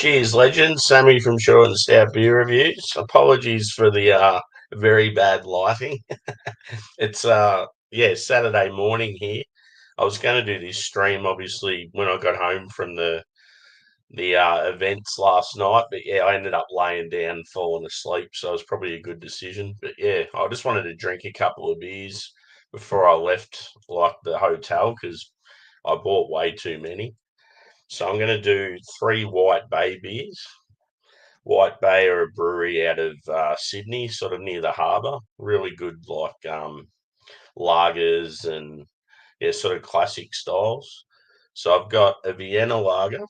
Cheers, legend. Sammy from Shore and Stout Beer Reviews. Apologies for the very bad lighting. It's yeah, Saturday morning here. I was going to do this stream obviously when I got home from the events last night, but yeah, I ended up laying down and falling asleep, so it was probably a good decision. But yeah, I just wanted to drink a couple of beers before I left like the hotel because I bought way too many. So I'm going to do three White Bay beers. White Bay are a brewery out of Sydney, sort of near the harbour. Really good, like lagers and yeah, sort of classic styles. So I've got a Vienna lager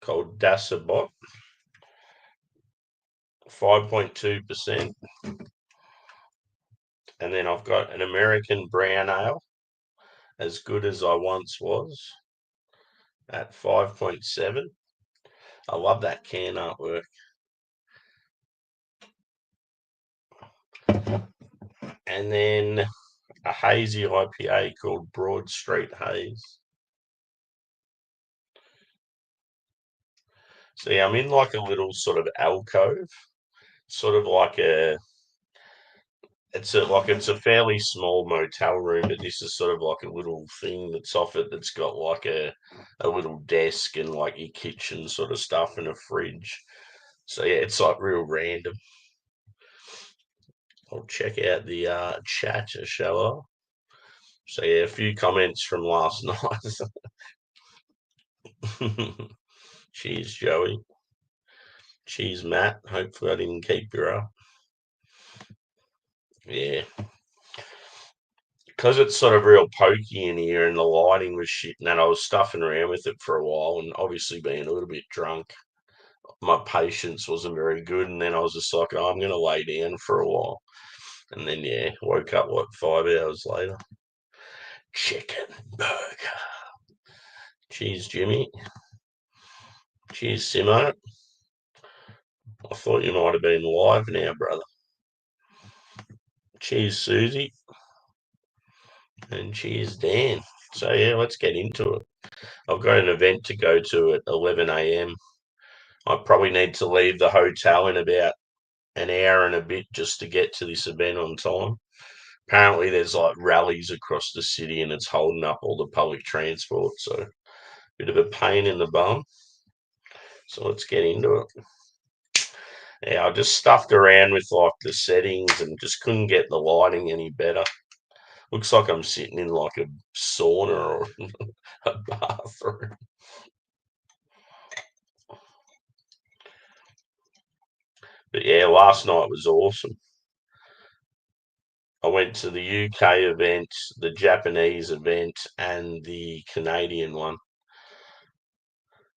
called Dasabot, 5.2%, and then I've got an American brown ale, as good as I once was, at 5.7. I love that can artwork. And then a hazy IPA called Broad Street Haze. So yeah, I'm in like a little sort of alcove, sort of like it's a fairly small motel room, but this is sort of like a little thing that's off it that's got like a little desk and like your kitchen sort of stuff and a fridge. So yeah, it's like real random. I'll check out the chat, shall I? So yeah, a few comments from last night. Cheers, Joey. Cheers, Matt. Hopefully I didn't keep you up. Yeah. Because it's sort of real pokey in here and the lighting was shit and that, I was stuffing around with it for a while and obviously being a little bit drunk, my patience wasn't very good. And then I was just like, oh, I'm going to lay down for a while. And then, yeah, woke up like 5 hours later. Chicken burger. Cheers, Jimmy. Cheers, Simo. I thought you might have been live now, brother. Cheers, Susie. And cheers, Dan. So, yeah, let's get into it. I've got an event to go to at 11 a.m. I probably need to leave the hotel in about an hour and a bit just to get to this event on time. Apparently, there's like rallies across the city and it's holding up all the public transport. So, bit of a pain in the bum. So, let's get into it. Yeah, I just stuffed around with like the settings and just couldn't get the lighting any better. Looks like I'm sitting in like a sauna or a bathroom. But yeah, last night was awesome. I went to the UK event, the Japanese event, and the Canadian one.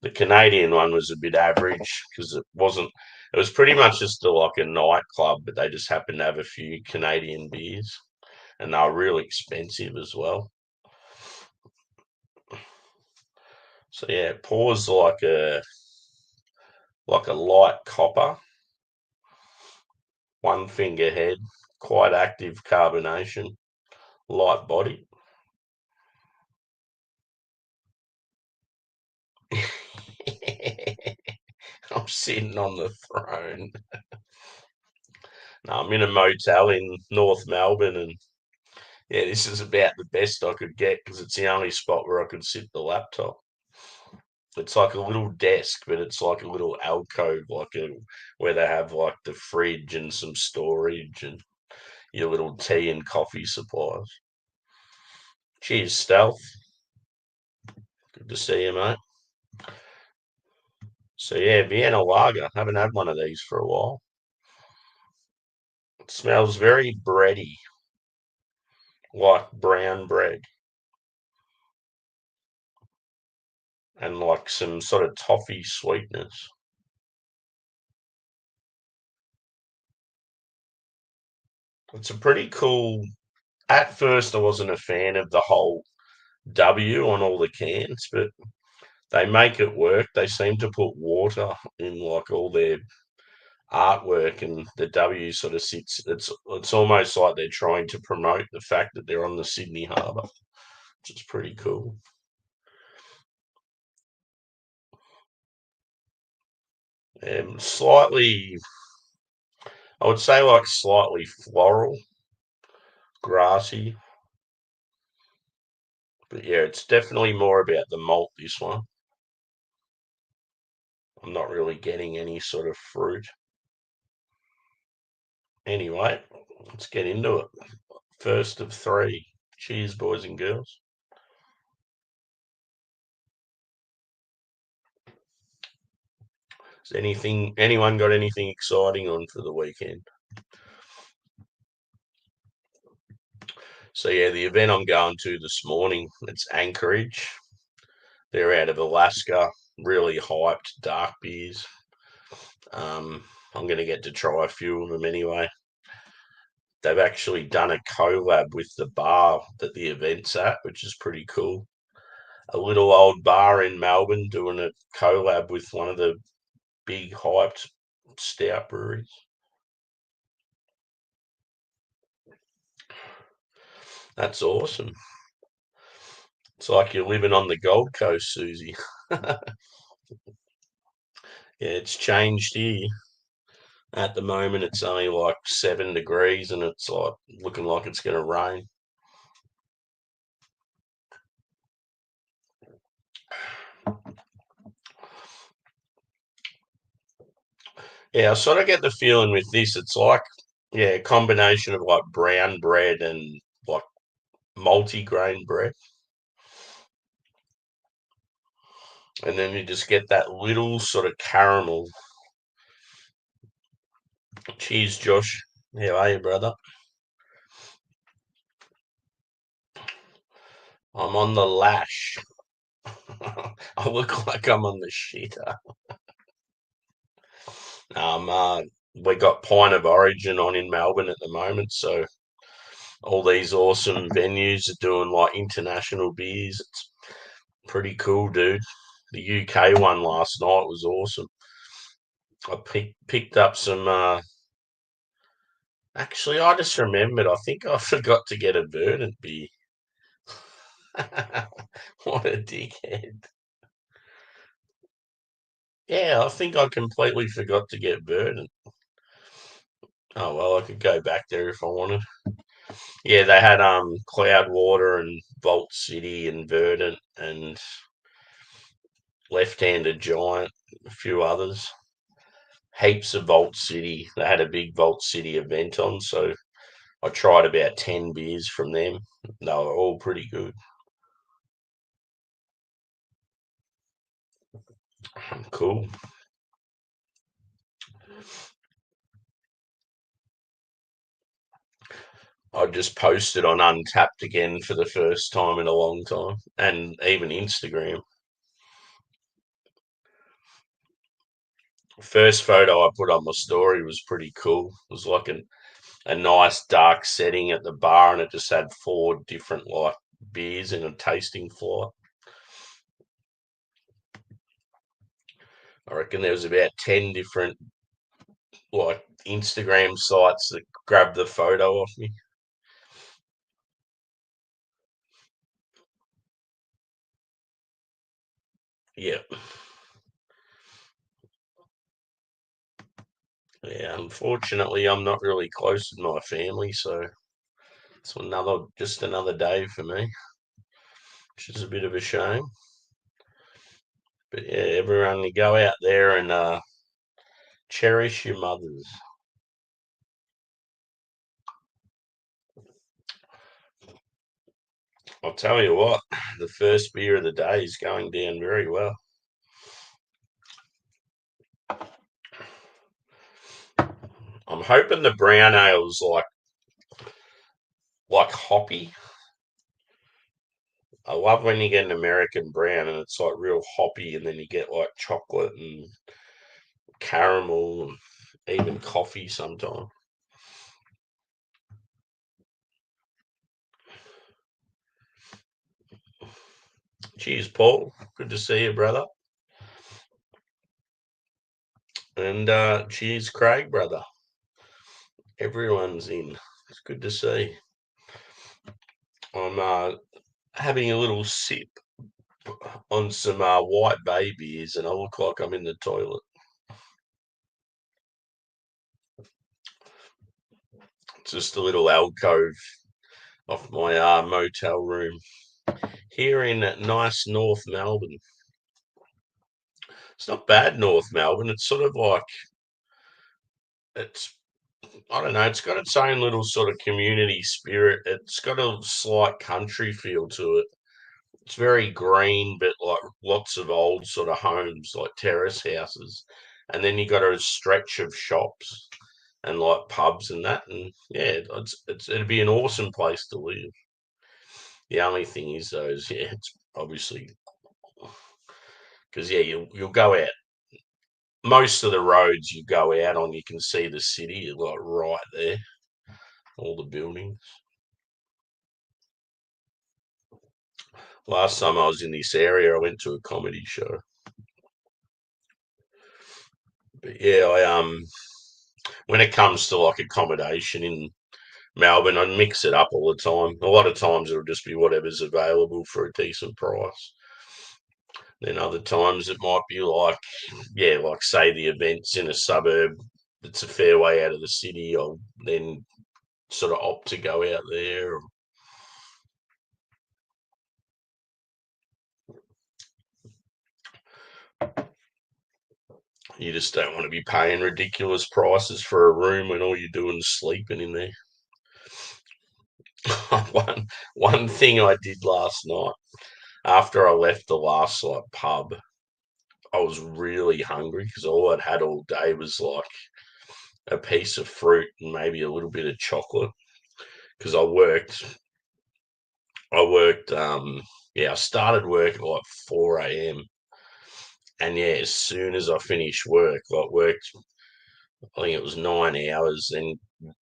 The Canadian one was a bit average because it wasn't. It was pretty much just like a nightclub, but they just happened to have a few Canadian beers, and they were really expensive as well. So yeah, it pours like a light copper, one finger head, quite active carbonation, light body. I'm sitting on the throne. No, I'm in a motel in North Melbourne, and yeah, this is about the best I could get because it's the only spot where I could sit the laptop. It's like a little desk, but it's like a little alcove, where they have like the fridge and some storage and your little tea and coffee supplies. Cheers, Stealth. Good to see you, mate. So yeah, Vienna Lager. Haven't had one of these for a while. It smells very bready, like brown bread, and like some sort of toffee sweetness. It's a pretty cool. At first, I wasn't a fan of the whole W on all the cans, but they make it work. They seem to put water in like all their artwork, and the W sort of sits. It's almost like they're trying to promote the fact that they're on the Sydney Harbour, which is pretty cool. Slightly, I would say like slightly floral, grassy. But yeah, it's definitely more about the malt, this one. I'm not really getting any sort of fruit. Anyway, let's get into it. First of three. Cheers, boys and girls. Anyone got anything exciting on for the weekend? So yeah, the event I'm going to this morning, it's Anchorage. They're out of Alaska, really hyped dark beers. I'm going to get to try a few of them anyway. They've actually done a collab with the bar that the event's at, which is pretty cool. A little old bar in Melbourne doing a collab with one of the big hyped stout breweries. That's awesome. It's like you're living on the Gold Coast, Susie. Yeah, it's changed here. At the moment, it's only like 7 degrees, and it's like looking like it's going to rain. Yeah, I sort of get the feeling with this, it's like, yeah, a combination of like brown bread and like multi-grain bread. And then you just get that little sort of caramel. Cheers, Josh. How are you, brother? I'm on the lash. I look like I'm on the shitter. Um, uh, we got Pint of Origin on in Melbourne at the moment, so all these awesome venues are doing like international beers. It's pretty cool, dude. The UK one last night was awesome. I picked up some. Actually, I just remembered. I think I forgot to get a Verdant beer. What a dickhead! Yeah, I think I completely forgot to get Verdant. Oh well, I could go back there if I wanted. Yeah, they had Cloudwater and Vault City and Verdant and Left-Handed Giant, a few others. Heaps of Vault City. They had a big Vault City event on, so I tried about 10 beers from them. They were all pretty good. Cool. I just posted on Untapped again for the first time in a long time, and even Instagram. First photo I put on my story was pretty cool. It was like a nice dark setting at the bar, and it just had four different like beers in a tasting flight. I reckon there was about 10 different like Instagram sites that grabbed the photo off me. Yeah. Yeah, unfortunately, I'm not really close with my family, so it's just another day for me, which is a bit of a shame. But yeah, everyone go out there and cherish your mothers. I'll tell you what, the first beer of the day is going down very well. I'm hoping the brown ale's like hoppy. I love when you get an American brown and it's like real hoppy, and then you get like chocolate and caramel and even coffee sometimes. Cheers, Paul. Good to see you, brother. And cheers, Craig, brother. Everyone's in. It's good to see. I'm having a little sip on some white bay beers, and I look like I'm in the toilet. Just a little alcove off my motel room here in nice North Melbourne. It's not bad, North Melbourne. It's sort of like it's I don't know. It's got its own little sort of community spirit. It's got a slight country feel to it. It's very green, but like lots of old sort of homes, like terrace houses, and then you got a stretch of shops and like pubs and that. And yeah, it'd be an awesome place to live. The only thing is, though, is yeah, it's obviously because yeah, you'll go out. Most of the roads you go out on, you can see the city like right there, all the buildings. Last time I was in this area, I went to a comedy show. But yeah, I when it comes to like accommodation in Melbourne, I mix it up all the time. A lot of times it'll just be whatever's available for a decent price. Then other times it might be like, yeah, like say the event's in a suburb that's a fair way out of the city. I'll then sort of opt to go out there. You just don't want to be paying ridiculous prices for a room when all you're doing is sleeping in there. One thing I did last night after I left the last like pub, I was really hungry because all I'd had all day was like a piece of fruit and maybe a little bit of chocolate because I started work at like 4 a.m. And yeah, as soon as I finished work, like worked, I think it was 9 hours, and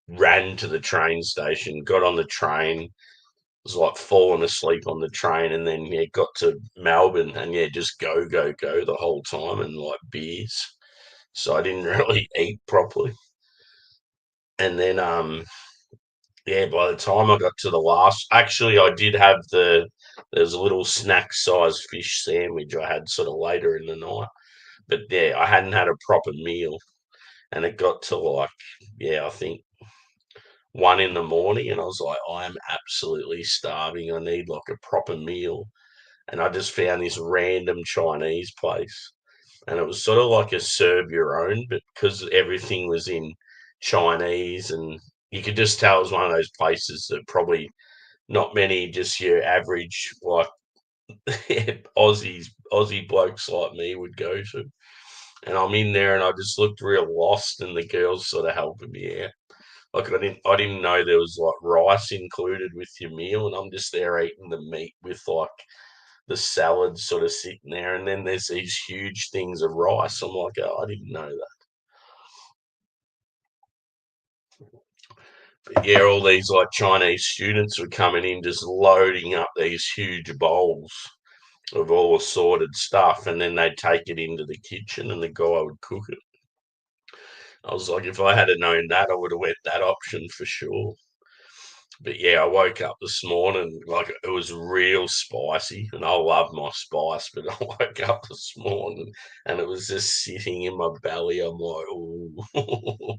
ran to the train station, got on the train, was like falling asleep on the train, and then yeah, got to Melbourne, and yeah, just go go go the whole time, and like beers. So I didn't really eat properly, and then yeah, by the time I got to the last, actually, I did have there's a little snack size fish sandwich I had sort of later in the night, but yeah, I hadn't had a proper meal, and it got to like yeah, I think 1 in the morning, and I was like, I am absolutely starving. I need like a proper meal. And I just found this random Chinese place. And it was sort of like a serve your own, but because everything was in Chinese, and you could just tell it was one of those places that probably not many just your average like Aussie blokes like me would go to. And I'm in there and I just looked real lost, and the girls sort of helping me out. Like I didn't know there was like rice included with your meal, and I'm just there eating the meat with like the salad sort of sitting there, and then there's these huge things of rice. I'm like, oh, I didn't know that. But yeah, all these like Chinese students were coming in, just loading up these huge bowls of all assorted stuff, and then they'd take it into the kitchen, and the guy would cook it. I was like, if I had known that, I would have went that option for sure. But yeah, I woke up this morning like it was real spicy, and I love my spice. But I woke up this morning and it was just sitting in my belly. I'm like, oh.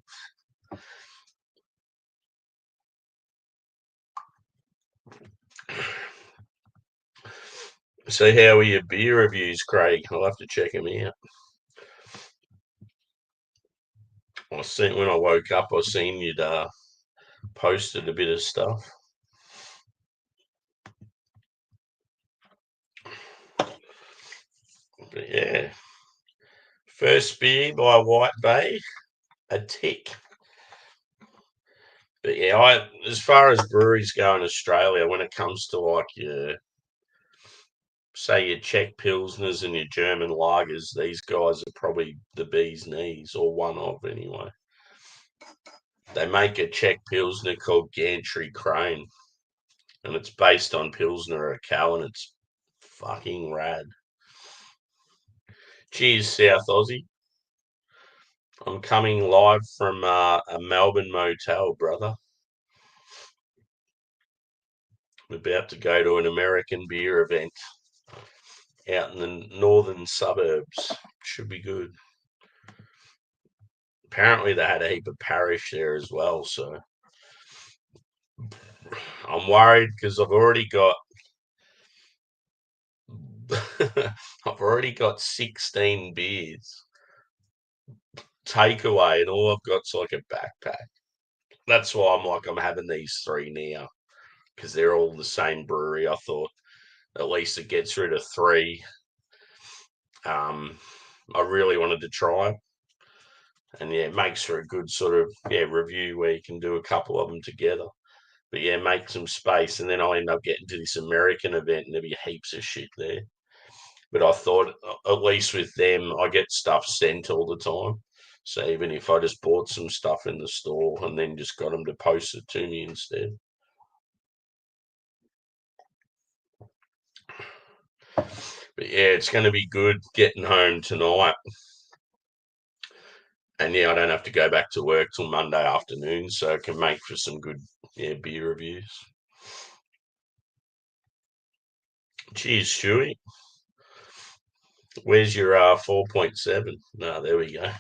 So, how are your beer reviews, Craig? I'll have to check them out. I seen when I woke up, I seen you'd posted a bit of stuff. But yeah, first beer by White Bay, a tick. But yeah, as far as breweries go in Australia, when it comes to like your say your Czech Pilsners and your German lagers, these guys are probably the bee's knees, or one of anyway. They make a Czech Pilsner called Gantry Crane, and it's based on Pilsner or Cal, and it's fucking rad. Cheers, South Aussie. I'm coming live from a Melbourne motel, brother. I'm about to go to an American beer event out in the northern suburbs. Should be good. Apparently, they had a heap of parish there as well, so I'm worried because I've already got 16 beers takeaway, and all I've got's like a backpack. That's why I'm having these three now because they're all the same brewery. I thought at least it gets rid of three. Um, I really wanted to try it, and yeah, it makes for a good sort of review where you can do a couple of them together. But yeah, make some space, and then I'll end up getting to this American event, and there'll be heaps of shit there. But I thought at least with them, I get stuff sent all the time. So even if I just bought some stuff in the store and then just got them to post it to me instead. But yeah, it's going to be good getting home tonight. And yeah, I don't have to go back to work till Monday afternoon, so I can make for some good beer reviews. Cheers, Stewie. Where's your 4.7? No, there we go.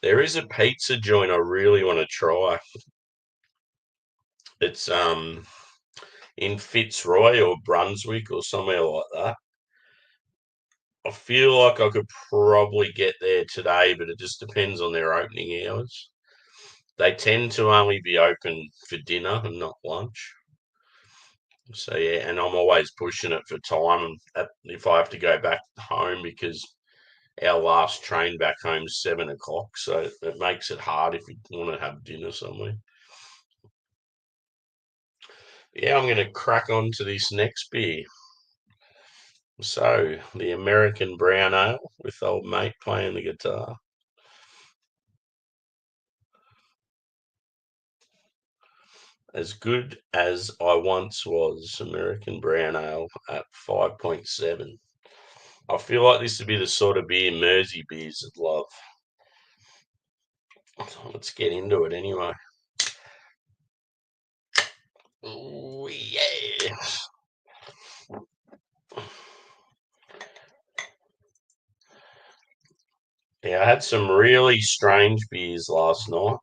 There is a pizza joint I really want to try. It's in Fitzroy or Brunswick or somewhere like that. I feel like I could probably get there today, but it just depends on their opening hours. They tend to only be open for dinner and not lunch. So yeah, and I'm always pushing it for time if I have to go back home because our last train back home is 7 o'clock, so it makes it hard if you want to have dinner somewhere. Yeah, I'm going to crack on to this next beer. So, the American Brown Ale with old mate playing the guitar. As good as I once was, American Brown Ale at 5.7. I feel like this would be the sort of beer Mersey beers would love. So let's get into it anyway. Oh, yeah. Yeah, I had some really strange beers last night.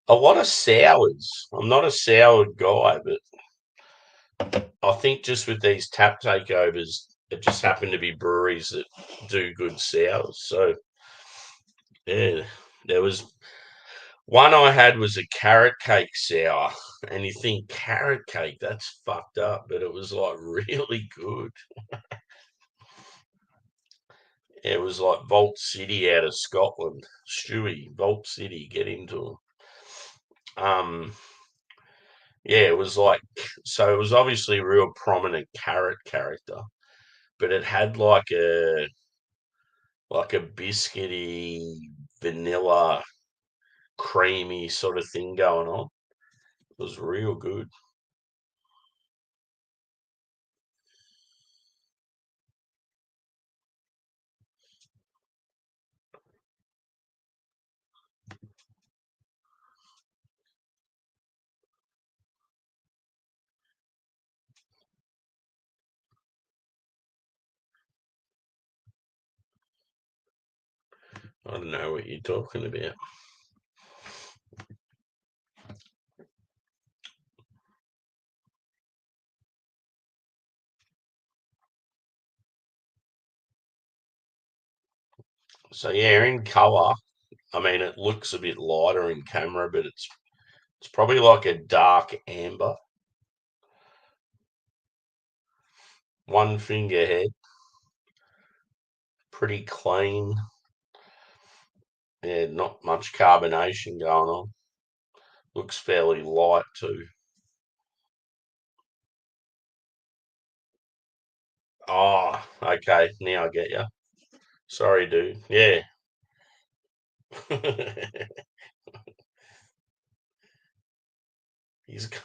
A lot of sours. I'm not a sour guy, but I think just with these tap takeovers, it just happened to be breweries that do good sours. So yeah, there was one I had was a carrot cake sour, and you think carrot cake, that's fucked up, but it was like really good. It was like Vault City out of Scotland. Stewie, Vault City, get into it. Yeah, it was like so. It was obviously a real prominent carrot character, but it had like a biscuity, vanilla, creamy sort of thing going on. It was real good. I don't know what you're talking about. So yeah, in colour, I mean, it looks a bit lighter in camera, but it's probably like a dark amber, one finger head, pretty clean. Yeah, not much carbonation going on. Looks fairly light too. Oh, okay. Now I get you. Sorry, dude. Yeah. He's got.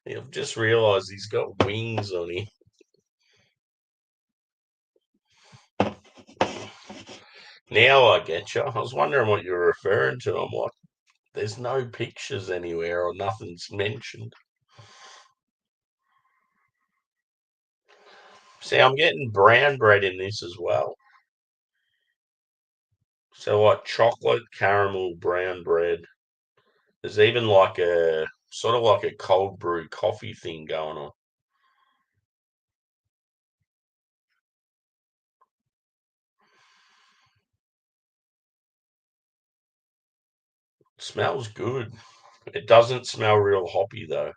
I've just realised he's got wings on him. Now I get you. I was wondering what you were referring to. I'm like, there's no pictures anywhere or nothing's mentioned. See, I'm getting brown bread in this as well. So like chocolate, caramel, brown bread. There's even like a sort of like a cold brew coffee thing going on. Smells good. It doesn't smell real hoppy though.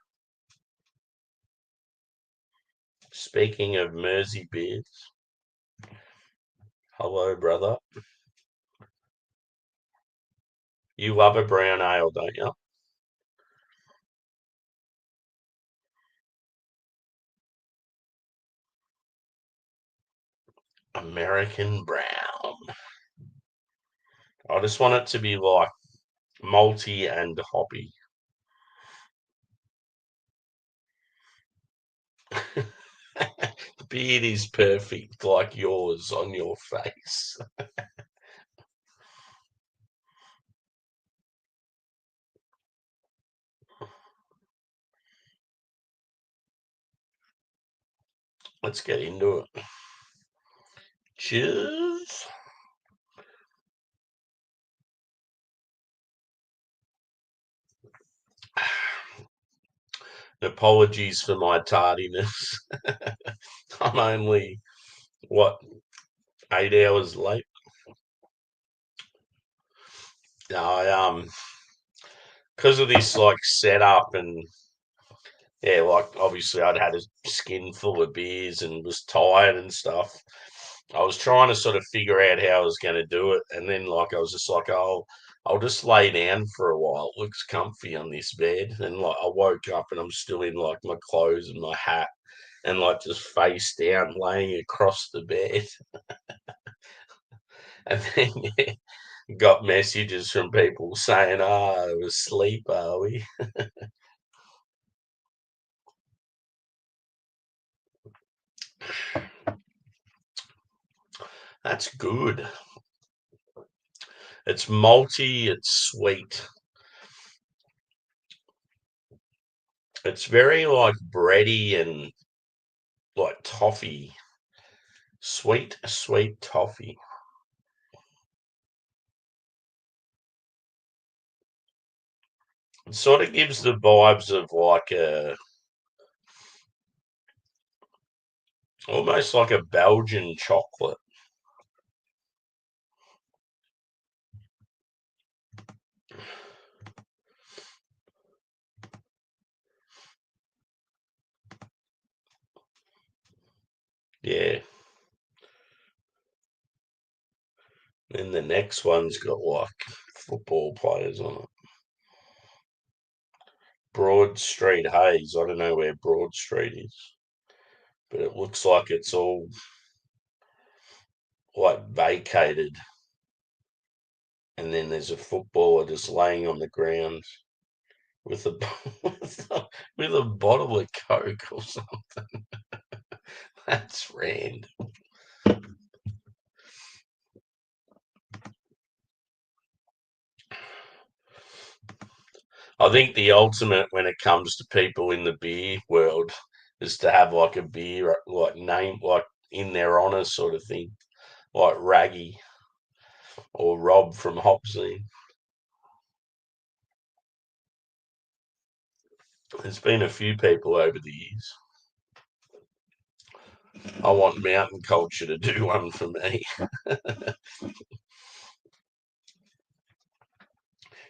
Speaking of Mersey beers, hello brother. You love a brown ale, don't you? American brown. I just want it to be like malty and hoppy. The beard is perfect, like yours on your face. Let's get into it. Cheers. Apologies for my tardiness. I'm only, what, 8 hours late? Because of this like setup and yeah, like obviously I'd had a skin full of beers and was tired and stuff. I was trying to sort of figure out how I was going to do it, and then like I was just like, oh, I'll just lay down for a while. It looks comfy on this bed, and like I woke up and I'm still in like my clothes and my hat, and like just face down, laying across the bed, and then yeah, got messages from people saying, "Ah, it was sleep, are we?" That's good. It's malty, it's sweet. It's very like bready and like toffee. Sweet, sweet toffee. It sort of gives the vibes of like a almost like a Belgian chocolate. Yeah. Then the next one's got like football players on it. Broad Street Haze. I don't know where Broad Street is, but it looks like it's all like vacated, and then there's a footballer just laying on the ground with a with a bottle of Coke or something. That's random. I think the ultimate when it comes to people in the beer world is to have like a beer like name like in their honor sort of thing, like Raggy or Rob from Hopsy. There's been a few people over the years. I want mountain culture to do one for me.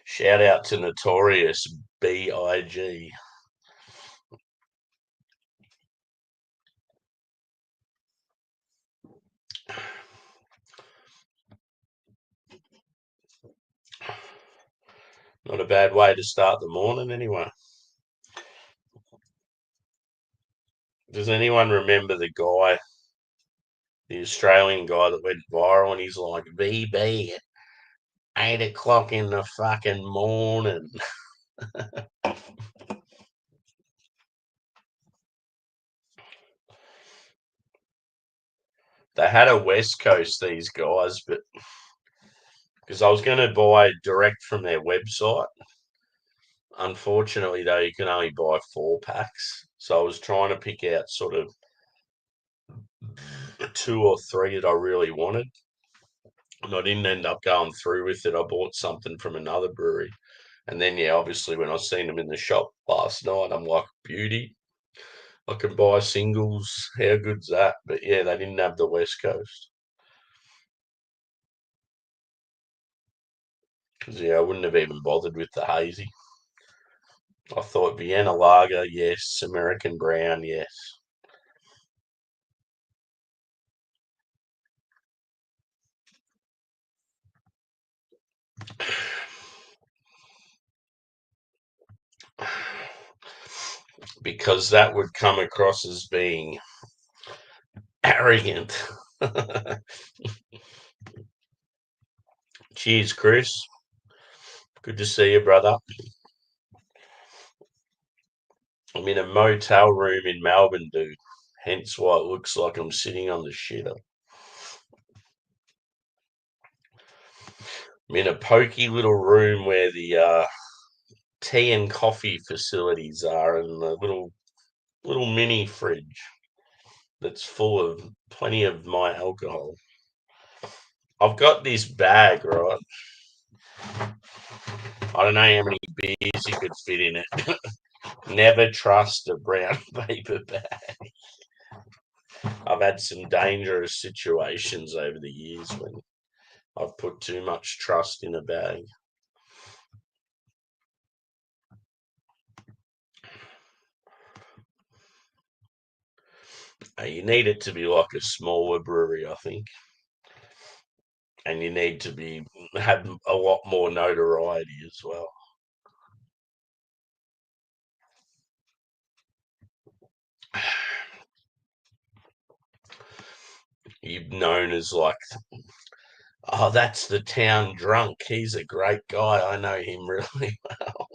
Shout out to Notorious BIG. Not a bad way to start the morning, anyway. Does anyone remember the Australian guy that went viral and he's like, VB at 8 o'clock in the fucking morning? They had a West Coast, these guys, but because I was going to buy direct from their website. Unfortunately, though, you can only buy 4 packs. So I was trying to pick out sort of two or three that I really wanted, and I didn't end up going through with it. I bought something from another brewery, and then yeah, obviously when I seen them in the shop last night, I'm like, beauty. I can buy singles. How good's that? But yeah, they didn't have the West Coast. Because yeah, I wouldn't have even bothered with the hazy. I thought Vienna Lager, yes. American Brown, yes. Because that would come across as being arrogant. Cheers, Chris. Good to see you, brother. I'm in a motel room in Melbourne, dude. Hence why it looks like I'm sitting on the shitter. I'm in a pokey little room where the tea and coffee facilities are, and the little mini fridge that's full of plenty of my alcohol. I've got this bag, right? I don't know how many beers you could fit in it. Never trust a brown paper bag. I've had some dangerous situations over the years when I've put too much trust in a bag. You need it to be like a smaller brewery, I think, and you need to be have a lot more notoriety as well. You're known as like, oh, that's the town drunk. He's a great guy. I know him really well.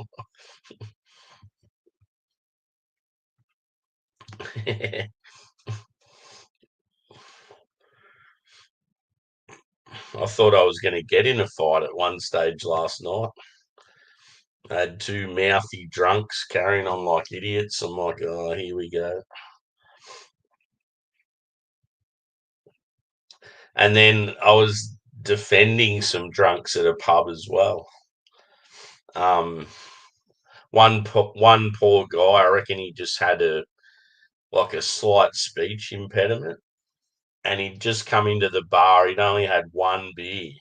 I thought I was going to get in a fight at one stage last night. I had two mouthy drunks carrying on like idiots. I'm like, oh, here we go. And then I was defending some drunks at a pub as well. Um, one poor guy, I reckon he just had a slight speech impediment, and he'd just come into the bar. He'd only had one beer.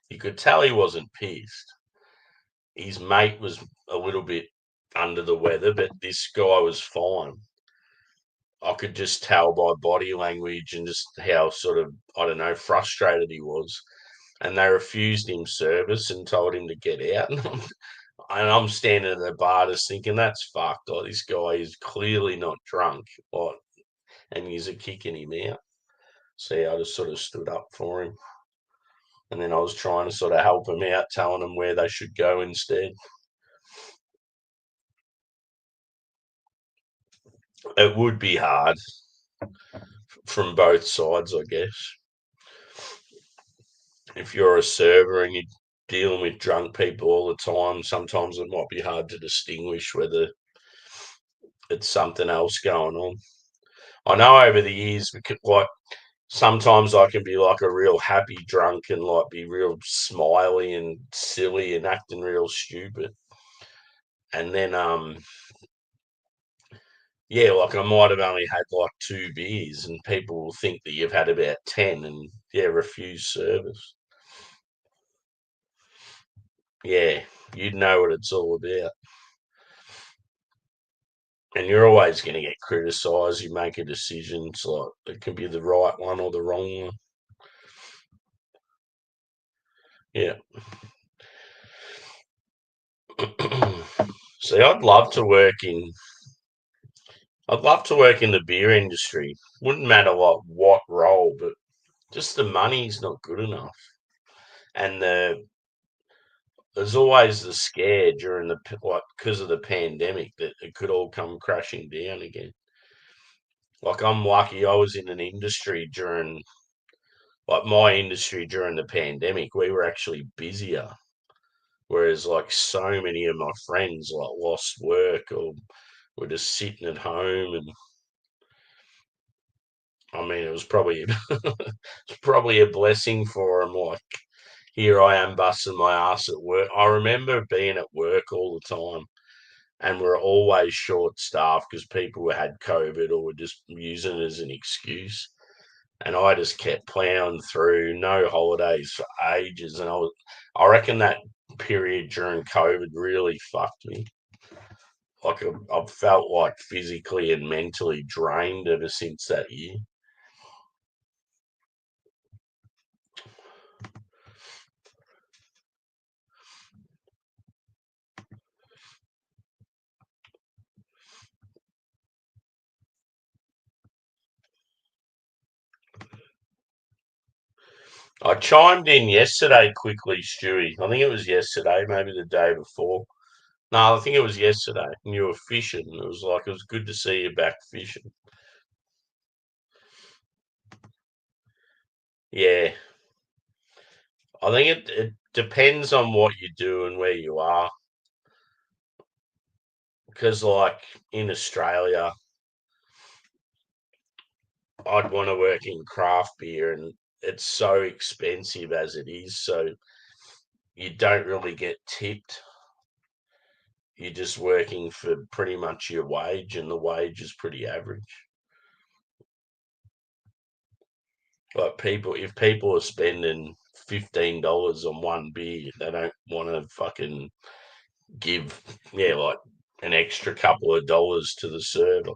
You could tell he wasn't pissed. His mate was a little bit under the weather, but this guy was fine. I could just tell by body language and just how sort of, I don't know, frustrated he was. And they refused him service and told him to get out. And I'm standing at the bar just thinking, that's fucked. Like, this guy is clearly not drunk. Like, and he's a kicking him out. So yeah, I just sort of stood up for him. And then I was trying to sort of help him out, telling him where they should go instead. It would be hard from both sides, I guess. If you're a server and you're dealing with drunk people all the time, sometimes it might be hard to distinguish whether it's something else going on. I know over the years, like sometimes I can be like a real happy drunk and like be real smiley and silly and acting real stupid. And then yeah, like I might have only had like two beers and people will think that you've had about 10 and yeah, refuse service. Yeah, you'd know what it's all about. And you're always going to get criticised. You make a decision, it's like it can be the right one or the wrong one. Yeah. See, I'd love to work in the beer industry. Wouldn't matter like what role, but just the money's not good enough. And there's always the scare during like because of the pandemic that it could all come crashing down again. Like I'm lucky I was in an industry during like my industry during the pandemic, we were actually busier. Whereas like so many of my friends like lost work or were just sitting at home and I mean, it was probably it's probably a blessing for him. Like here I am busting my ass at work. I remember being at work all the time, and we're always short staffed because people had COVID or were just using it as an excuse. And I just kept plowing through, no holidays for ages. And I reckon that period during COVID really fucked me. Like I've felt like physically and mentally drained ever since that year. I chimed in yesterday quickly, Stewie. I think it was yesterday, maybe the day before. No, I think it was yesterday. And you were fishing. It was like it was good to see you back fishing. Yeah, I think it depends on what you do and where you are. Because like in Australia, I'd want to work in craft beer, and it's so expensive as it is. So you don't really get tipped. You're just working for pretty much your wage, and the wage is pretty average. Like people, if people are spending $15 on one beer, they don't want to fucking give, yeah, like an extra couple of dollars to the server.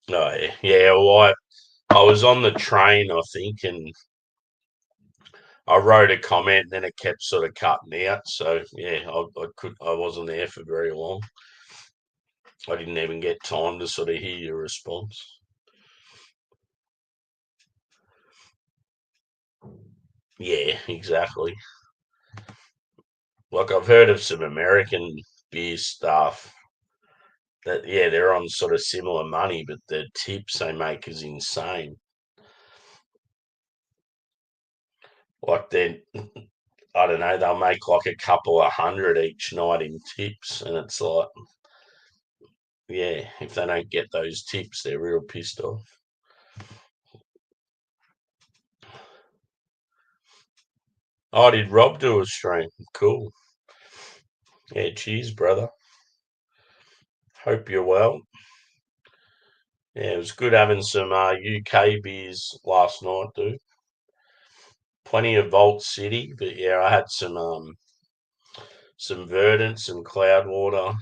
No, yeah. Well, I was on the train, I think, and I wrote a comment, and then it kept sort of cutting out. So yeah, I wasn't there for very long. I didn't even get time to sort of hear your response. Yeah, exactly. Like I've heard of some American beer stuff that yeah, they're on sort of similar money, but the tips they make is insane. Like then I don't know, they'll make like a couple of hundred each night in tips, and it's like yeah, if they don't get those tips, they're real pissed off. Oh, did Rob do a stream? Cool. Yeah, cheers, brother. Hope you're well. Yeah, it was good having some UK beers last night, dude. Plenty of Vault City, but yeah, I had some Verdant, some Cloudwater.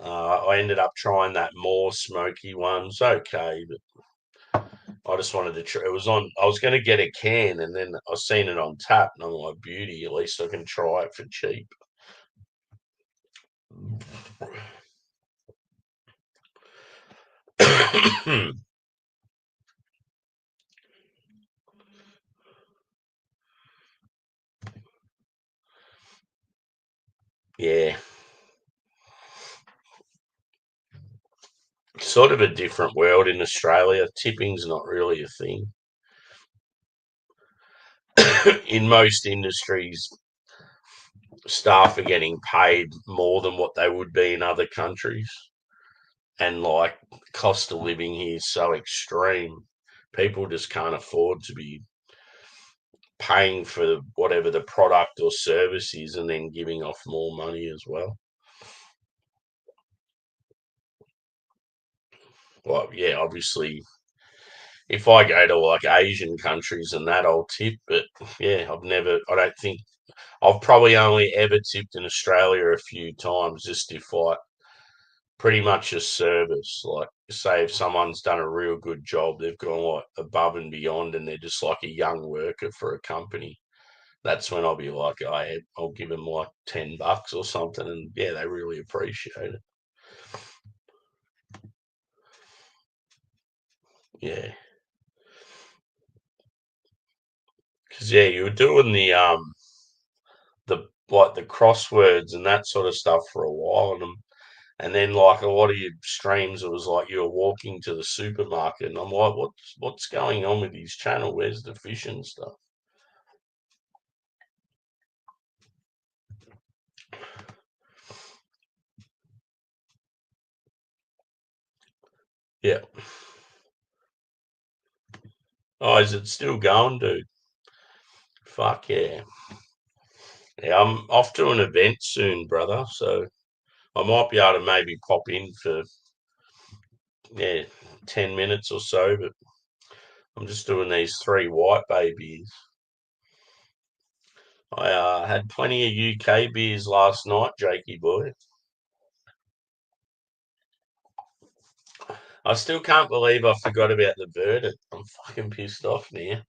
I ended up trying that more smoky one. It's okay, but I just wanted to try. It was on. I was going to get a can, and then I seen it on tap, and I'm like, beauty. At least I can try it for cheap. Yeah, sort of a different world in Australia. Tipping's not really a thing. In most industries, staff are getting paid more than what they would be in other countries. And like cost of living here is so extreme. People just can't afford to be paying for whatever the product or service is and then giving off more money as well. Like, yeah, obviously, if I go to like Asian countries and that, I'll tip. But yeah, I don't think, I've probably only ever tipped in Australia a few times, just if like pretty much a service. Like, say if someone's done a real good job, they've gone like above and beyond, and they're just like a young worker for a company. That's when I'll be like, I'll give them like $10 or something, and yeah, they really appreciate it. Yeah, because yeah, you were doing the like the crosswords and that sort of stuff for a while, and And then like a lot of your streams, it was like you were walking to the supermarket, and I'm like, what's going on with his channel? Where's the fish and stuff? Yeah. Oh, is it still going, dude? Fuck yeah. Yeah, I'm off to an event soon, brother. So I might be able to maybe pop in for, yeah, 10 minutes or so, but I'm just doing these three white bay beers. I had plenty of UK beers last night, Jakey boy. I still can't believe I forgot about the verdict. I'm fucking pissed off now.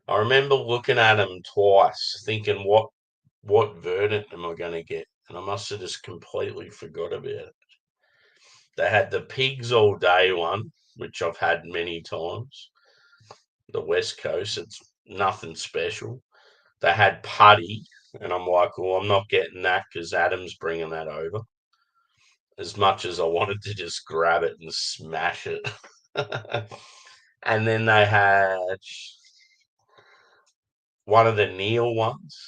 I remember looking at them twice, thinking, what verdict am I going to get? And I must have just completely forgot about it. They had the pigs all day one, which I've had many times. The West Coast, it's nothing special. They had putty, and I'm like, well, I'm not getting that because Adam's bringing that over. As much as I wanted to just grab it and smash it. And then they had one of the Neil ones.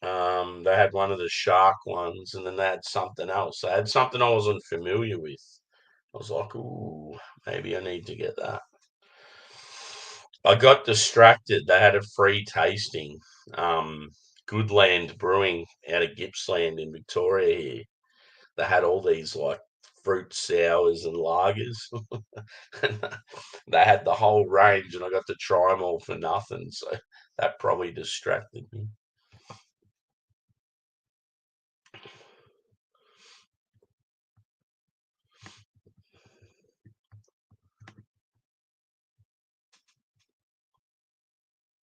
They had one of the shark ones, and then they had something else. They had something I wasn't familiar with. I was like, ooh, maybe I need to get that. I got distracted. They had a free tasting. Goodland Brewing out of Gippsland in Victoria here. They had all these like fruit sours and lagers. They had the whole range, and I got to try them all for nothing. So that probably distracted me.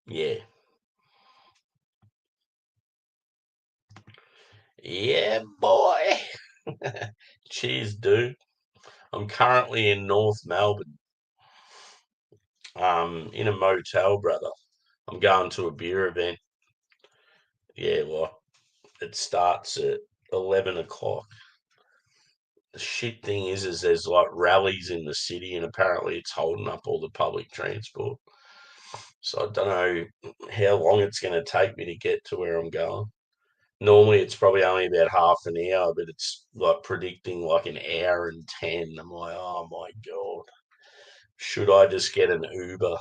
Yeah. Yeah, boy. Cheers, dude. I'm currently in North Melbourne, in a motel, brother. I'm going to a beer event. Yeah, well, it starts at 11 o'clock. The shit thing is there's like rallies in the city, and apparently it's holding up all the public transport. So I don't know how long it's going to take me to get to where I'm going. Normally it's probably only about half an hour, but it's like predicting like an hour and 10. I'm like, oh my God. Should I just get an Uber?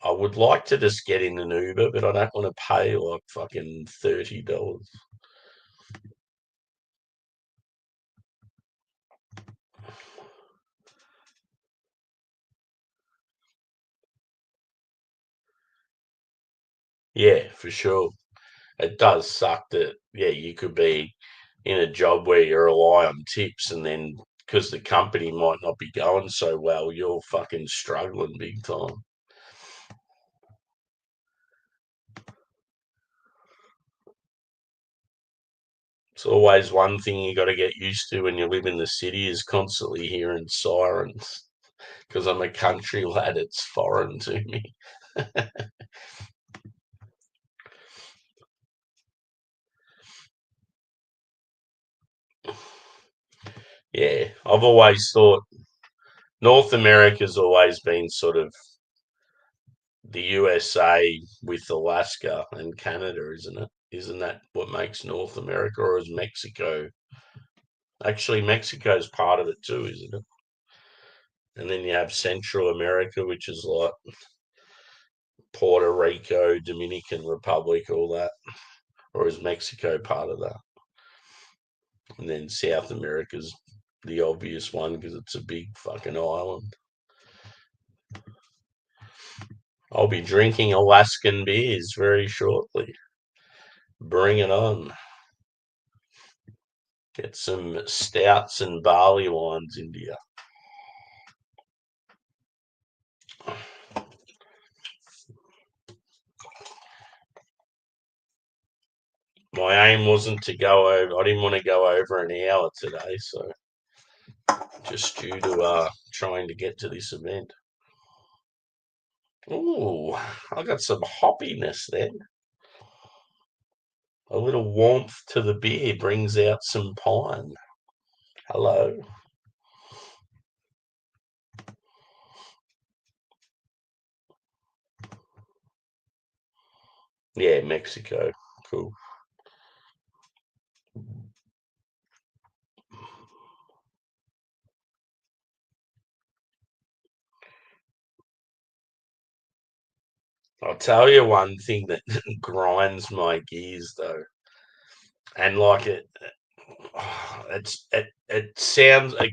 I would like to just get in an Uber, but I don't want to pay like fucking $30. Yeah, for sure. It does suck that, yeah, you could be in a job where you rely on tips, and then because the company might not be going so well, you're fucking struggling big time. It's always one thing you got to get used to when you live in the city is constantly hearing sirens. Because I'm a country lad, it's foreign to me. Yeah, I've always thought North America's always been sort of the USA with Alaska and Canada, isn't it? Isn't that what makes North America, or is Mexico? Actually, Mexico's part of it too, isn't it? And then you have Central America, which is like Puerto Rico, Dominican Republic, all that. Or is Mexico part of that? And then South America's the obvious one because it's a big fucking island. I'll be drinking Alaskan beers very shortly. Bring it on. Get some stouts and barley wines into you. My aim wasn't to go over. I didn't want to go over an hour today, so just due to trying to get to this event. Ooh, I got some hoppiness then. A little warmth to the beer brings out some pine. Hello. Yeah, Mexico. Cool. I'll tell you one thing that grinds my gears though, and like it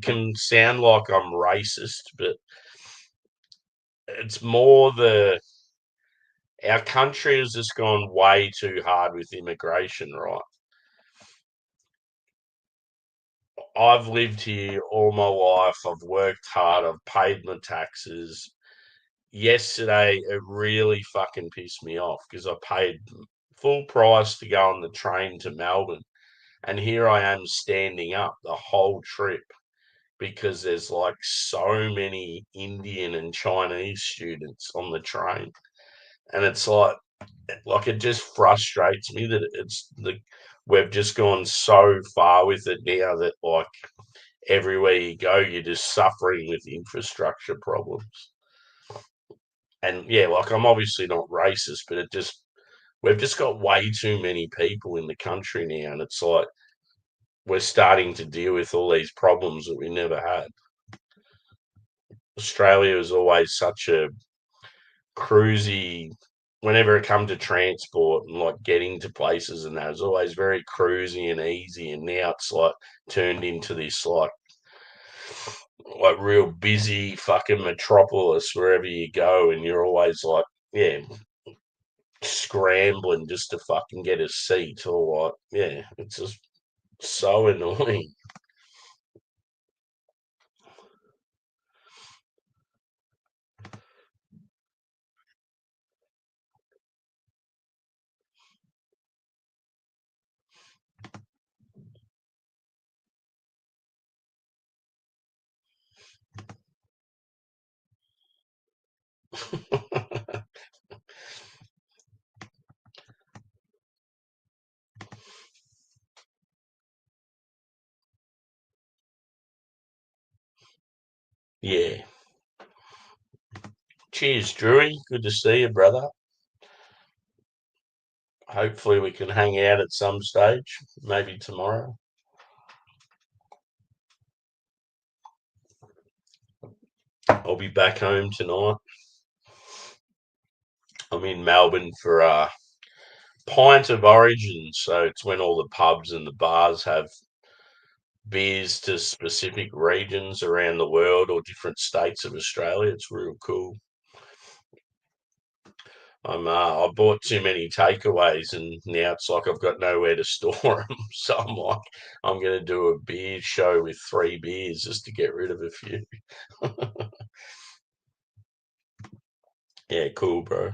can sound like I'm racist, but it's more our country has just gone way too hard with immigration, right? I've lived here all my life. I've worked hard. I've paid my taxes. Yesterday, it really fucking pissed me off because I paid full price to go on the train to Melbourne. And here I am standing up the whole trip because there's like so many Indian and Chinese students on the train. And it's like it just frustrates me that we've just gone so far with it now that like everywhere you go, you're just suffering with infrastructure problems. And yeah, like I'm obviously not racist, but we've just got way too many people in the country now, and it's like we're starting to deal with all these problems that we never had. Australia was always such a cruisy whenever it come to transport and like getting to places and that, it was always very cruisy and easy, and now it's like turned into this like real busy fucking metropolis wherever you go, and you're always like, yeah, scrambling just to fucking get a seat or what. Yeah, it's just so annoying. Yeah. Cheers, Drewy. Good to see you, brother. Hopefully we can hang out at some stage, maybe tomorrow. I'll be back home tonight. I'm in Melbourne for a pint of origin, so it's when all the pubs and the bars have beers to specific regions around the world or different states of Australia. It's real cool. I bought too many takeaways, and now it's like I've got nowhere to store them. So I'm like, I'm going to do a beer show with 3 beers just to get rid of a few. Yeah, cool, bro.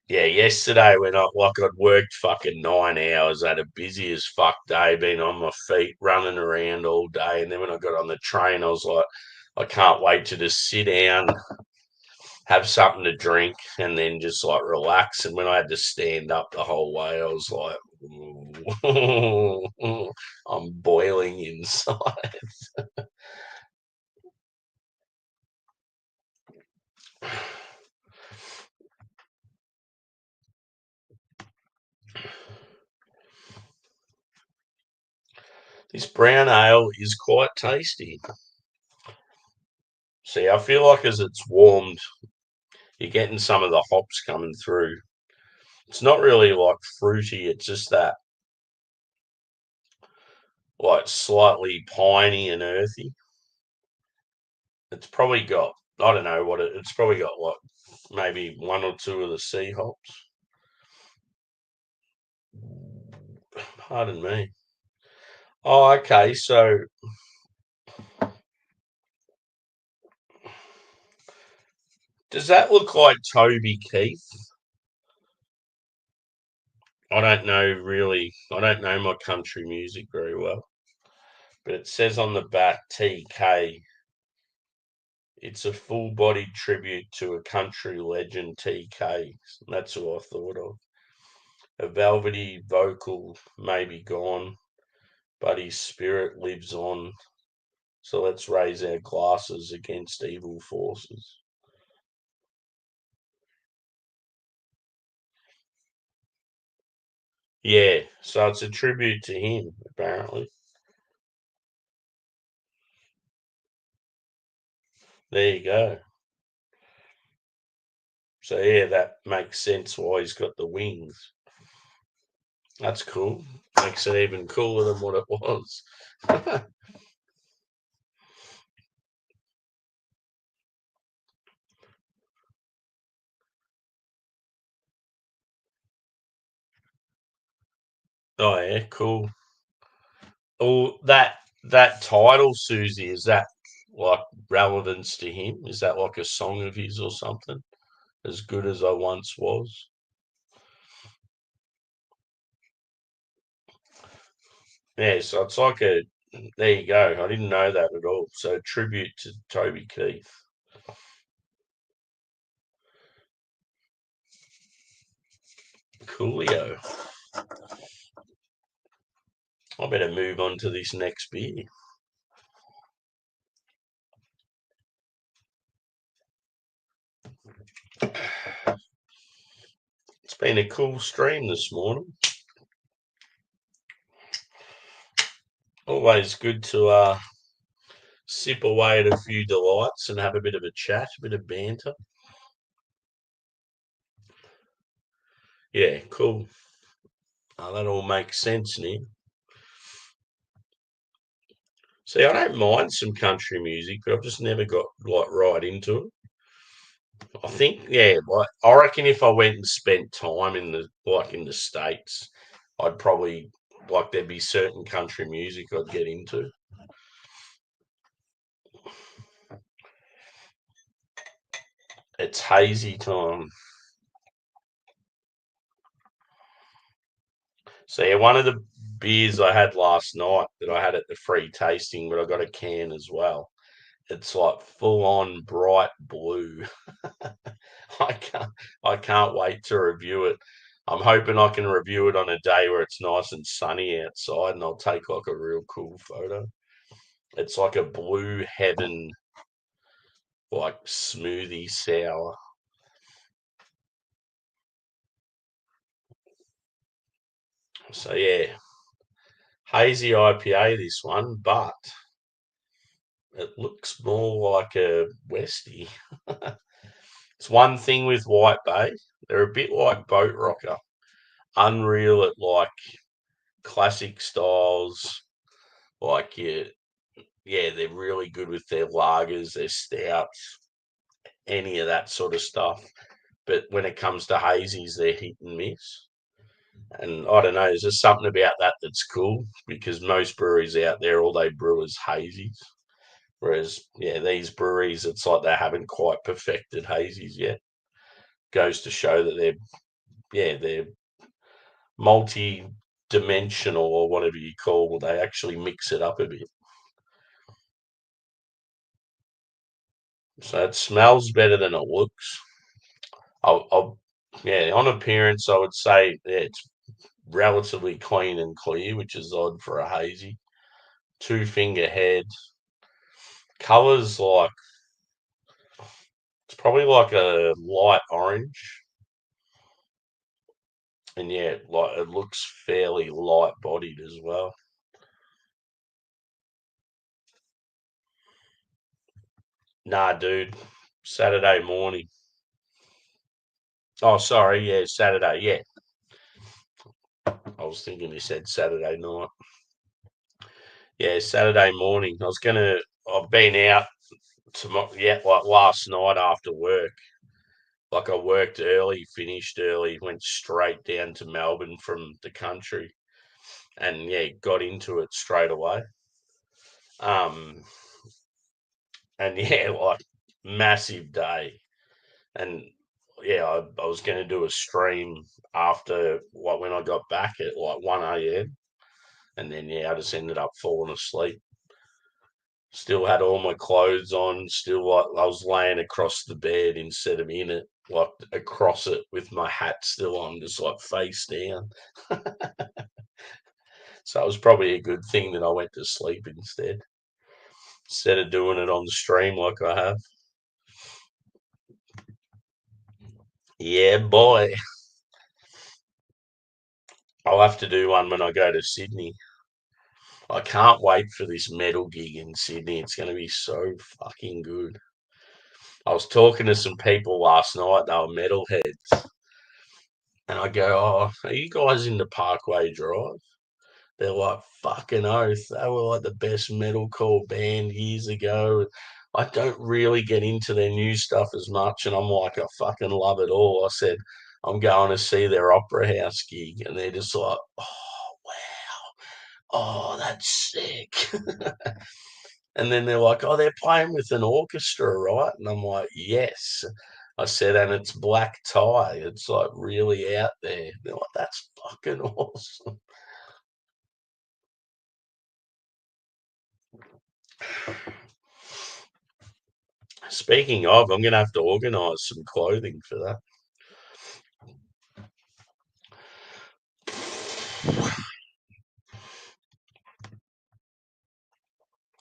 Yeah, yesterday when I'd worked fucking 9 hours, I had a busy as fuck day, been on my feet, running around all day, and then when I got on the train, I was like, I can't wait to just sit down, have something to drink, and then just like relax. And when I had to stand up the whole way, I was like, I'm boiling inside. This brown ale is quite tasty. See, I feel like as it's warmed, you're getting some of the hops coming through. It's not really like fruity, it's just that like slightly piney and earthy. It's probably got, I don't know it's probably got like maybe one or two of the sea hops. Pardon me. Oh, okay. So does that look like Toby Keith? I don't know really. I don't know my country music very well, but it says on the back TK. It's a full-bodied tribute to a country legend, TK. That's who I thought of. A velvety vocal may be gone, but his spirit lives on. So let's raise our glasses against evil forces. Yeah, so it's a tribute to him, apparently. There you go. So yeah, that makes sense why he's got the wings. That's cool. Makes it even cooler than what it was. Oh yeah, cool. Oh, that title, Susie, is that like relevance to him? Is that like a song of his or something? As good as I once was. Yeah, so it's like a there you go. I didn't know that at all. So tribute to Toby Keith. Coolio. I better move on to this next beer. It's been a cool stream this morning. Always good to sip away at a few delights and have a bit of a chat, a bit of banter. Yeah, cool. That all makes sense, Nick. See, I don't mind some country music, but I've just never got like right into it. I think, yeah, like I reckon if I went and spent time in the like in the States, I'd probably like there'd be certain country music I'd get into. It's hazy time. So yeah, one of the beers I had last night that I had at the free tasting, but I got a can as well. It's like full on bright blue. I can't I can't wait to review it. I'm hoping I can review it on a day where it's nice and sunny outside and I'll take like a real cool photo. It's like a blue heaven, like smoothie sour. So yeah, hazy IPA this one, but it looks more like a Westie. It's one thing with White Bay. They're a bit like Boat Rocker, unreal at like classic styles. Like yeah, they're really good with their lagers, their stouts, any of that sort of stuff. But when it comes to hazies, they're hit and miss. And I don't know, there's just something about that that's cool because most breweries out there, all they brew is hazies. Whereas, yeah, these breweries, it's like they haven't quite perfected hazies yet. Goes to show that they're multi-dimensional or whatever you call. They actually mix it up a bit, so it smells better than it looks. I'll yeah, on appearance, I would say yeah, it's relatively clean and clear, which is odd for a hazy. Two finger head, colors like it's probably like a light orange, and yeah, like it looks fairly light bodied as well. Nah, dude, Saturday morning. Oh, sorry, yeah, Saturday. Yeah, I was thinking you said Saturday night. Yeah, Saturday morning. I've been out tomorrow. Yeah, like last night after work. Like I worked early, finished early, went straight down to Melbourne from the country, and yeah, got into it straight away. Um, and yeah, like massive day, and yeah, I was going to do a stream after like when I got back at like 1 a.m. and then yeah, I just ended up falling asleep. Still had all my clothes on. Still, like I was laying across the bed instead of in it, like across it with my hat still on, just like face down. So it was probably a good thing that I went to sleep instead of doing it on the stream like I have. Yeah, boy. I'll have to do one when I go to Sydney. I can't wait for this metal gig in Sydney. It's going to be so fucking good. I was talking to some people last night. They were metalheads, and I go, "Oh, are you guys into Parkway Drive?" They're like, "Fucking oath, they were like the best metalcore band years ago." I don't really get into their new stuff as much, and I'm like, I fucking love it all. I said, I'm going to see their Opera House gig, and they're just like, "Oh wow, oh that's sick." And then they're like, "Oh, they're playing with an orchestra, right?" And I'm like, "Yes." I said, "And it's black tie. It's like really out there." They're like, "That's fucking awesome." Speaking of, I'm going to have to organise some clothing for that.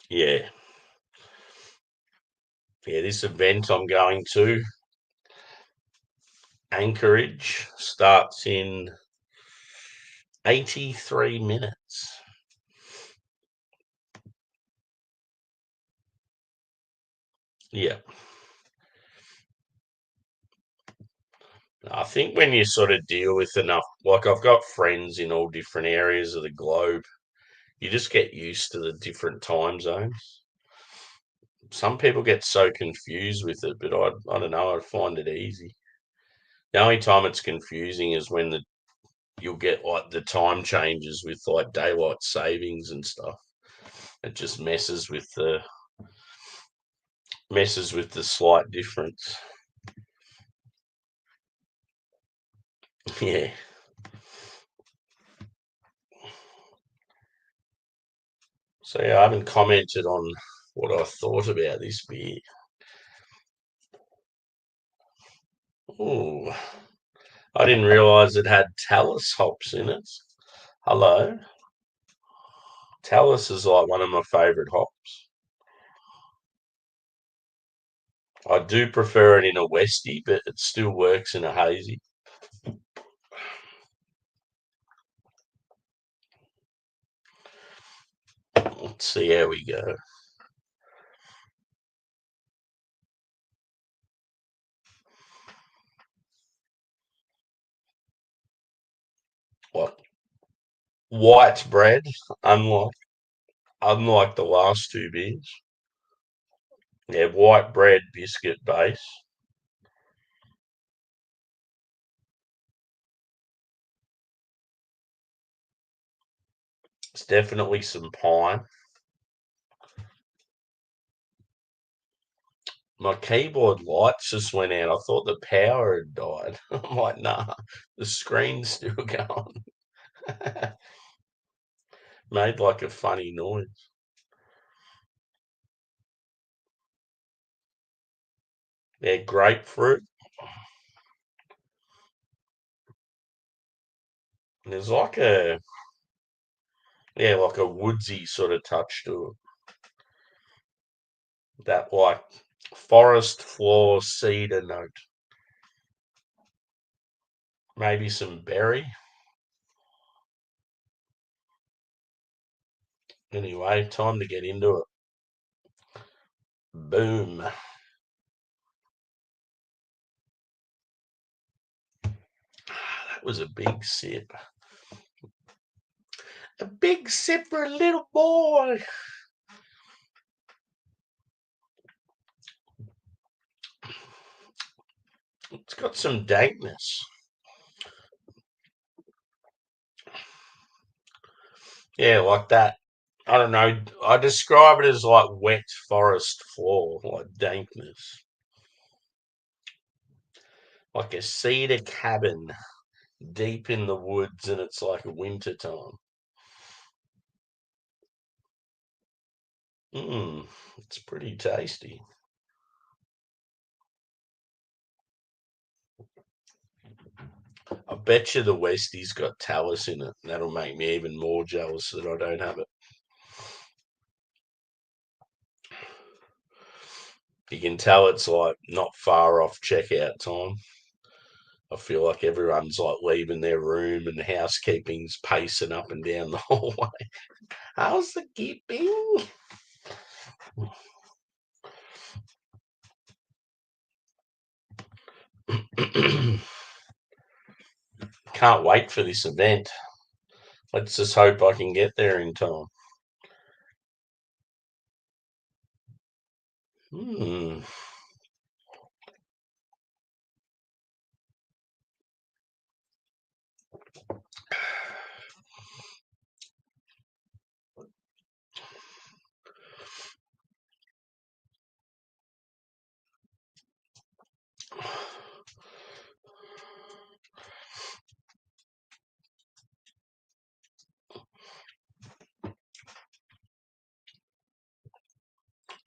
Yeah. Yeah, this event I'm going to, Anchorage, starts in 83 minutes. Yeah. I think when you sort of deal with enough, like I've got friends in all different areas of the globe, you just get used to the different time zones. Some people get so confused with it, but I don't know, I find it easy. The only time it's confusing is when you'll get like the time changes with like daylight savings and stuff. It just messes with the slight difference. Yeah. So yeah, I haven't commented on what I thought about this beer. Ooh, I didn't realise it had Talus hops in it. Hello. Talus is like one of my favourite hops. I do prefer it in a Westie, but it still works in a hazy. Let's see how we go. Like white bread, unlike unlike the last two beers. Yeah, white bread biscuit base. It's definitely some pine. My keyboard lights just went out. I thought the power had died. I'm like, nah, the screen's still going. Made like a funny noise. Yeah, grapefruit. There's like a woodsy sort of touch to it. That like forest floor cedar note. Maybe some berry. Anyway, time to get into it. Boom. That was a big sip. A big sip for a little boy. It's got some dankness. Yeah, like that. I don't know. I describe it as like wet forest floor, like dankness. Like a cedar cabin deep in the woods and it's like winter time. Mmm, it's pretty tasty. I bet you the Westie's got talus in it. That'll make me even more jealous that I don't have it. You can tell it's like not far off checkout time. I feel like everyone's like leaving their room and housekeeping's pacing up and down the hallway. How's the keeping? Can't wait for this event. Let's just hope I can get there in time. Hmm.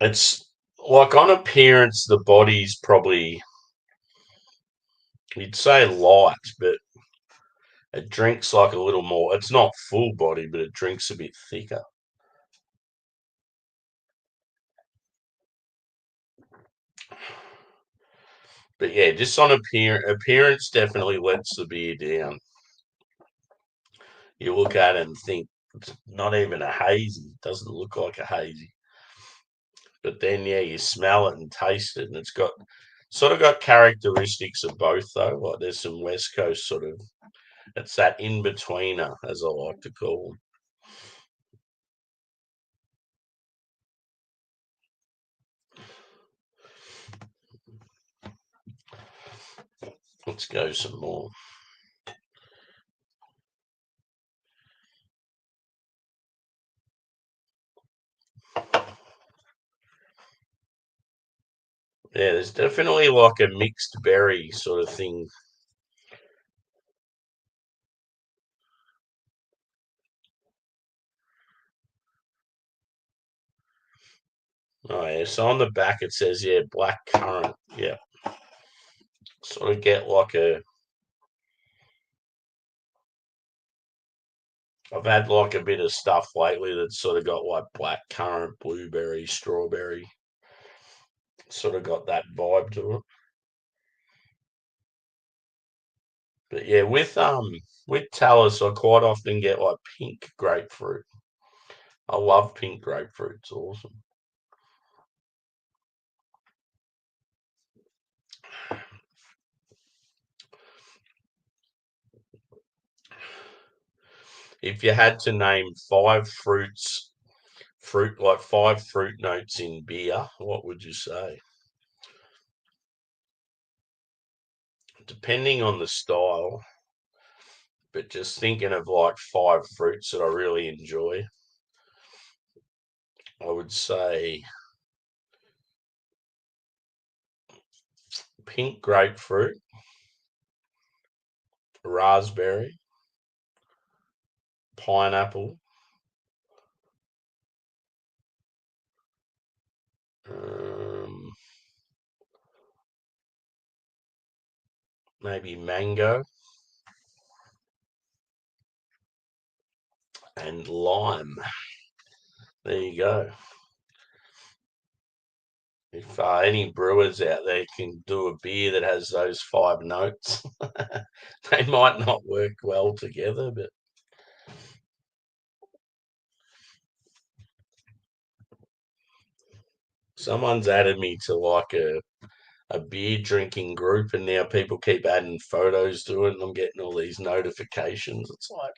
It's like on appearance, the body's probably, you'd say light, but it drinks like a little more. It's not full body, but it drinks a bit thicker. But yeah, just on appearance definitely lets the beer down. You look at it and think it's not even a hazy. It doesn't look like a hazy. But then yeah, you smell it and taste it, and it's got sort of got characteristics of both though. Like there's some West Coast sort of, it's that in betweener, as I like to call them. Let's go some more. Yeah, there's definitely like a mixed berry sort of thing. Oh yeah, so on the back it says yeah, black currant. Yeah, sort of get like a. I've had like a bit of stuff lately that's sort of got like black currant, blueberry, strawberry. Sort of got that vibe to it. But yeah, with Talus, I quite often get like pink grapefruit. I love pink grapefruit. It's awesome. If you had to name five fruit notes in beer, what would you say? Depending on the style, but just thinking of like five fruits that I really enjoy, I would say pink grapefruit, raspberry, pineapple, um, maybe mango, and lime. There you go. If any brewers out there can do a beer that has those five notes, they might not work well together, but someone's added me to like a beer drinking group, and now people keep adding photos to it, and I'm getting all these notifications. It's like,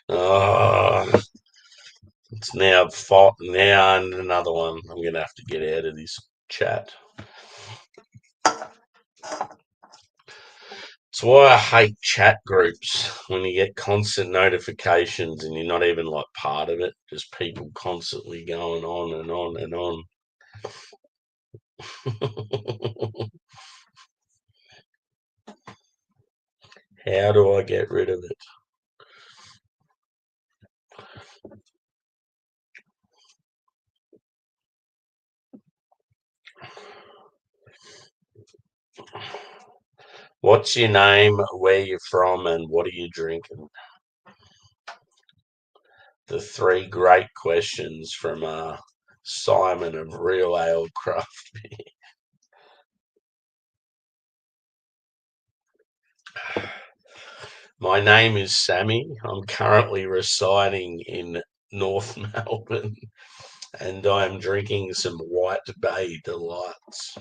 oh, it's now fought now, and another one. I'm gonna have to get out of this chat. why I hate chat groups when you get constant notifications and you're not even like part of it. Just people constantly going on and on and on. How do I get rid of it? What's your name? Where you from? And what are you drinking? The three great questions from Simon of Real Ale Craft. My name is Sammy. I'm currently residing in North Melbourne and I'm drinking some White Bay Delights.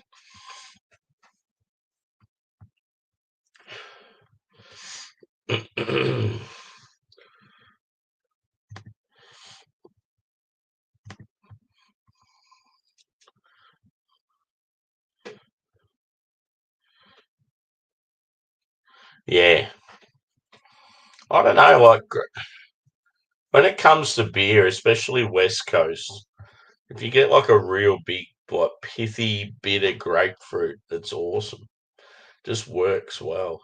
Yeah. I don't know, like when it comes to beer, especially West Coast, if you get like a real big, like pithy, bitter grapefruit, it's awesome. Just works well.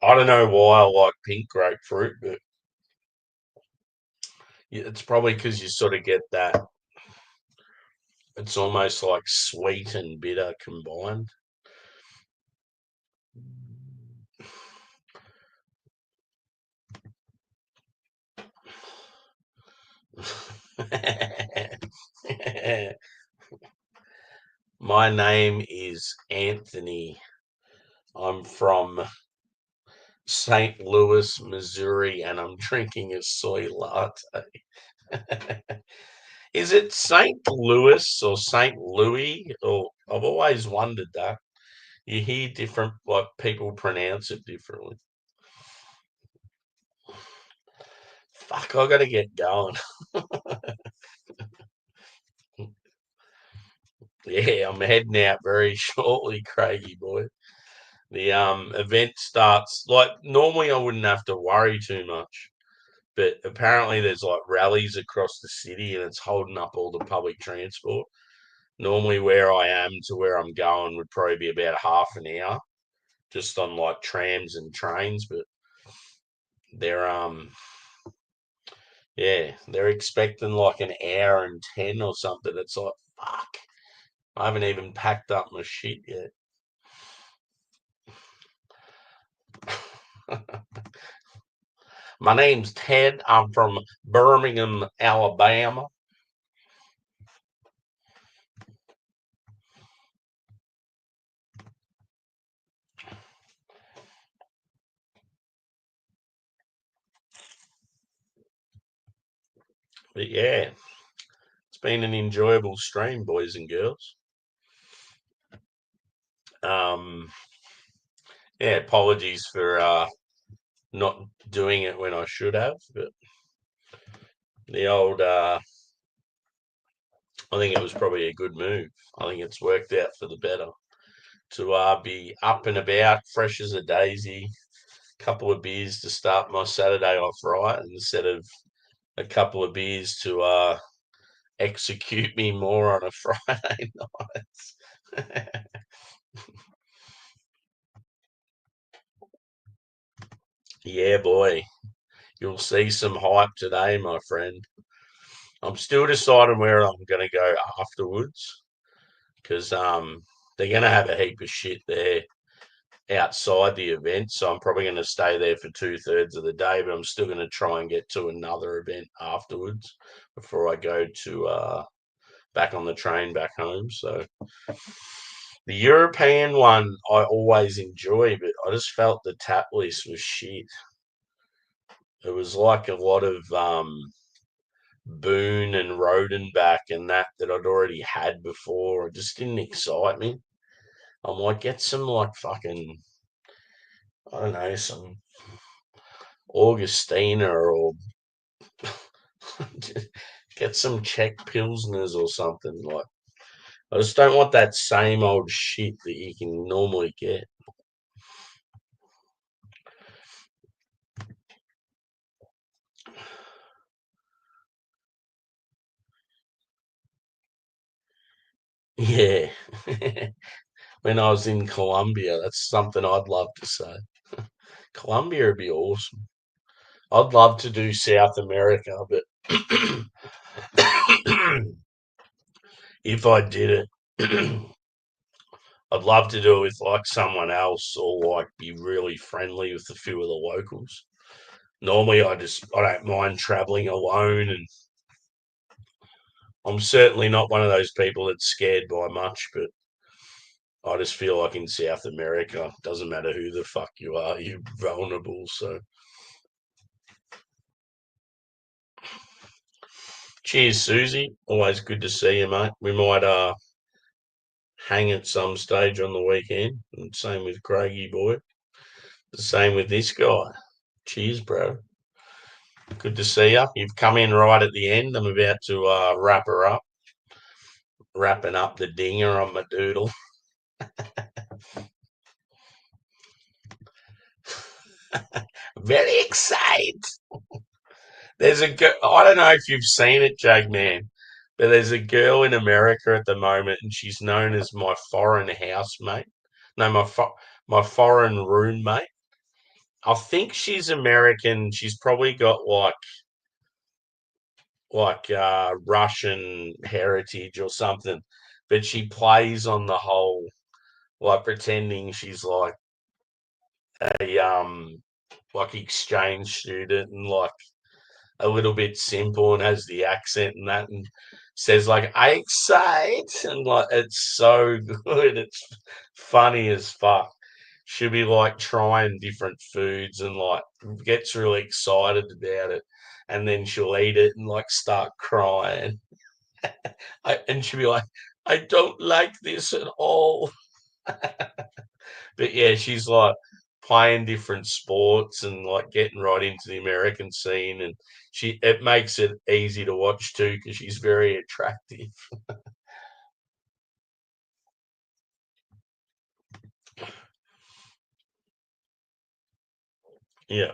I don't know why I like pink grapefruit, but it's probably because you sort of get that. It's almost like sweet and bitter combined. My name is Anthony. I'm from St. Louis, Missouri, and I'm drinking a soy latte. Is it St. Louis or St. Louis? Or I've always wondered that. You hear different, like people pronounce it differently. Fuck, I gotta get going. Yeah, I'm heading out very shortly, Craigie boy. The event starts like normally I wouldn't have to worry too much, but apparently there's like rallies across the city and it's holding up all the public transport. Normally where I am to where I'm going would probably be about half an hour just on like trams and trains, but they're yeah, they're expecting like an hour and 10 or something. It's like fuck. I haven't even packed up my shit yet. My name's Ted. I'm from Birmingham, Alabama. But yeah, it's been an enjoyable stream, boys and girls. Um, yeah, apologies for not doing it when I should have, but the old I think it was probably a good move. I think it's worked out for the better to be up and about, fresh as a daisy. Couple of beers to start my Saturday off right, instead of a couple of beers to execute me more on a Friday night. Yeah, boy, you'll see some hype today, my friend. I'm still deciding where I'm going to go afterwards because they're going to have a heap of shit there outside the event. So I'm probably going to stay there for 2/3 of the day, but I'm still going to try and get to another event afterwards before I go to back on the train back home. So the European one I always enjoy, but I just felt the tap list was shit. It was like a lot of Boone and Rodenbach and that I'd already had before. It just didn't excite me. I'm like, get some like fucking, I don't know, some Augustina or get some Czech Pilsners or something. Like, I just don't want that same old shit that you can normally get. Yeah. When I was in Colombia, that's something I'd love to say. Colombia would be awesome. I'd love to do South America, but if I did it, I'd love to do it with like someone else or like be really friendly with a few of the locals. Normally, I don't mind traveling alone, and I'm certainly not one of those people that's scared by much. But I just feel like in South America, doesn't matter who the fuck you are, you're vulnerable. So, cheers, Susie. Always good to see you, mate. We might hang at some stage on the weekend. And same with Craigie boy. The same with this guy. Cheers, bro. Good to see you. You've come in right at the end. I'm about to wrap her up, wrapping up the dinger on my doodle. Very excited. There's a girl. I don't know if you've seen it, Jag man, but there's a girl in America at the moment, and she's known as my foreign housemate. No, my foreign roommate. I think she's American. She's probably got Russian heritage or something, but she plays on the whole like pretending she's a like exchange student and like a little bit simple and has the accent and that and says like I excite and like it's so good. It's funny as fuck. She'll be like trying different foods and like gets really excited about it and then she'll eat it and like start crying. And she'll be like, I don't like this at all. But yeah, she's like playing different sports and like getting right into the American scene, and she it makes it easy to watch too because she's very attractive. Yeah,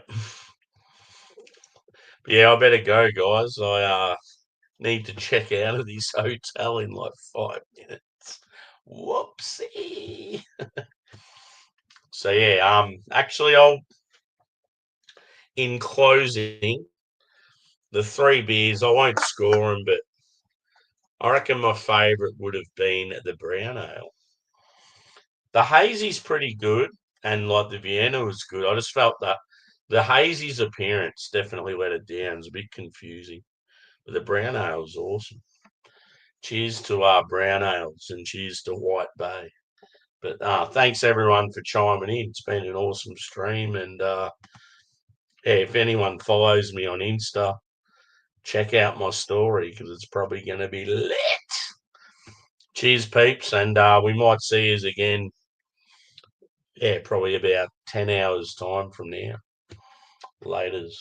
yeah. I better go, guys. I need to check out of this hotel in like 5 minutes. Whoopsie. So yeah, actually, I'll in closing the three beers. I won't score them, but I reckon my favourite would have been the brown ale. The hazy's pretty good, and like the Vienna was good. I just felt that the hazy's appearance definitely let it down. It's a bit confusing, but the brown ale was awesome. Cheers to our brown ales and cheers to White Bay. But thanks everyone for chiming in. It's been an awesome stream, and yeah, if anyone follows me on Insta, check out my story because it's probably going to be lit. Cheers, peeps, and we might see you again. Yeah, probably about 10 hours time from now. Laters.